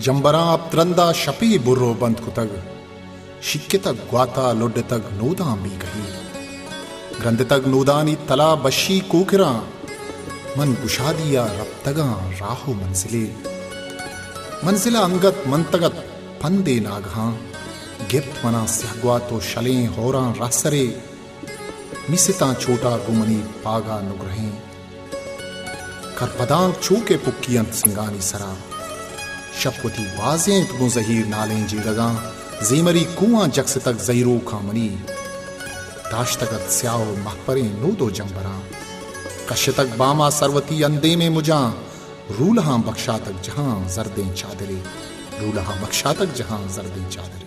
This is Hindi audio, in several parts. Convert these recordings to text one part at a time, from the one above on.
जंबरा त्रंदा शपी बुर्रो बंद कुतग शिक्के तक ग्वाता लुड तक नूदा मी कही ग्रंद तक नूदानी तला बशी कोकरा मन कुशादिया रब तगा राहु मंजिले मंजिला अंगत मंतगत फंदे नागहा गिफ्त मना स्यागवा तो शले होरा रासरे मिसिता छोटा गुमनी पागा नुग्रहें करपदांग चूके पुक्कियंत सिंगानी सरा शपवती वाजें तुगो जहीर नालें जीड़गा जीमरी कुआं जक्स तक जहीरो खामनी दाश्तगत स्याओ महपरे नूदो जंबरा कश्य तक बामा सरवती अंदे में मुजा रूलहा बख्शा तक जहां जरदें चादरे रूलहा बख्शा तक जहां जरदें चादरे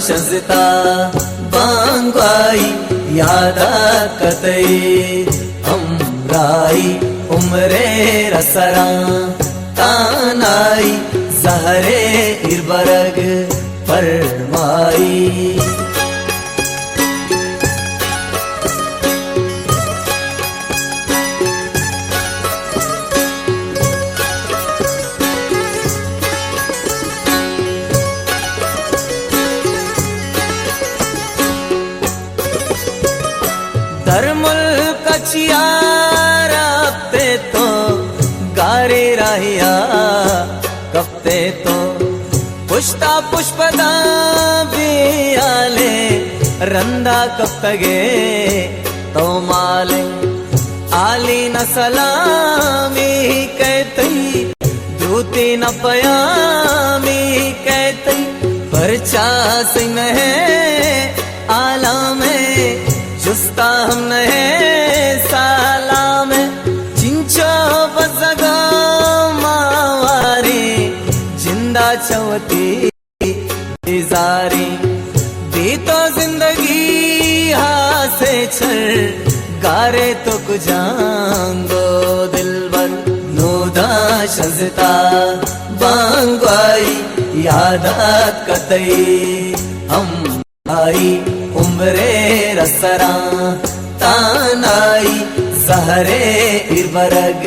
शजता बांगवाई यादा कतई हमराई उमरे रसरा तानाई जहरे इरबरग फरमाई धर्मुल कचियारा पे तो गारे राहिया कपते तो पुष्टा पुष्पदा बियाले रंदा कप्तगे तो माले आली न सलामी कहतई दूती न पयामी कहतई परचा सिंह है आला में जुस्ता हम नहे साला में चिंचो बजगा मावारी जिंदा चवती इजारी दी तो जिंदगी हासे छर गारे तो कुजांगो दिलबर नूदा शजता बांगवाई यादात कतई हम आई उम्रे रसरा तानाई जहरे इरबरग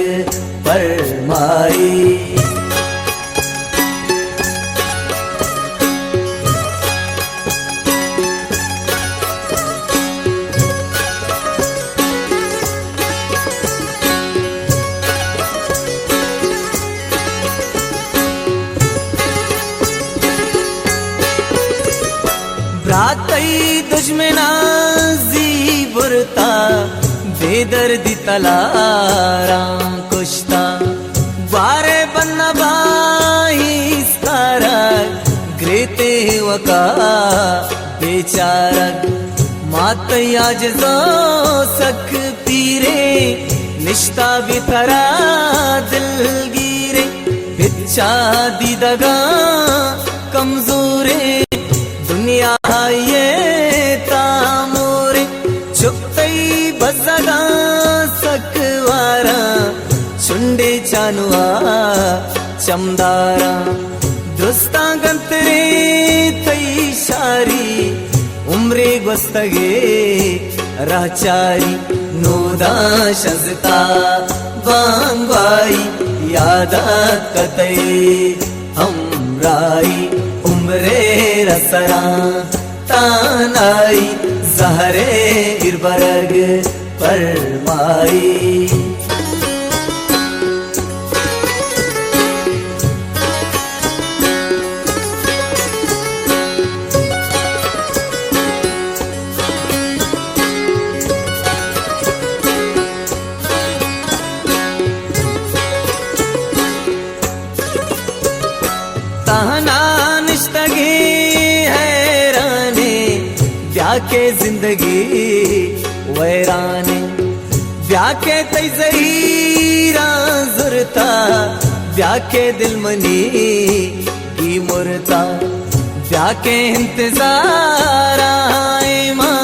फरमाई रातई दुश्मना जी बुरता बेदर्दी तलाराम कुश्ता बारे बन्ना बाही स्तारा ग्रेते वका बेचारक मातई आज जो सक पीरे निश्ता बिथरा दिलगीरे बिच्छा दी दगा कमजोरे दुनिया ये तामोरे चुपतई बजगा सकवारा चुंडे चानुआ चमदारा दुस्ता गंतरे तई शारी उम्रे गुस्तगे राचारी नूदा शजता बांगवाई यादात कतई हमराई उम्रे रसरा तानाई जहरे इरबरग फरमाई तहना निश्तगी के जिंदगी वैराने व्याके तई जहीरा जुरता व्याके दिलमनी की मुरता व्याके इंतजार आए माँ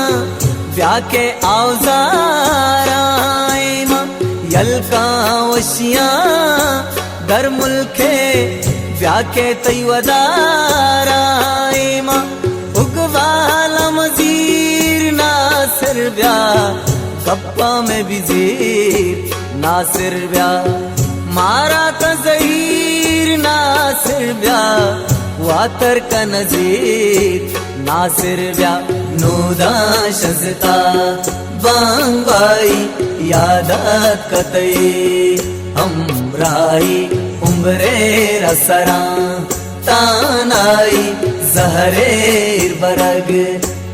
व्याके औजार आए मुल्का वशियां दर मुल्के व्याके तैवदाराइमा उगवाला मजीर नासिर व्या गप्पा में बिजीर नासिर व्या मारा तज़हीर नासिर व्या वातर का नजीर नासिर व्या नूदा शजता बांगबाई यादत कतई हमराई उम्रे रसरा तानाई जहरे इरबरग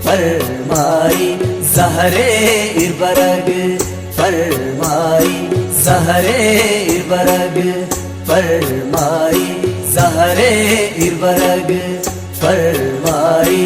फरमाई जहरे इरबरग फरमाई जहरे इरबरग फरमाई जहरे इरबरग फरमाई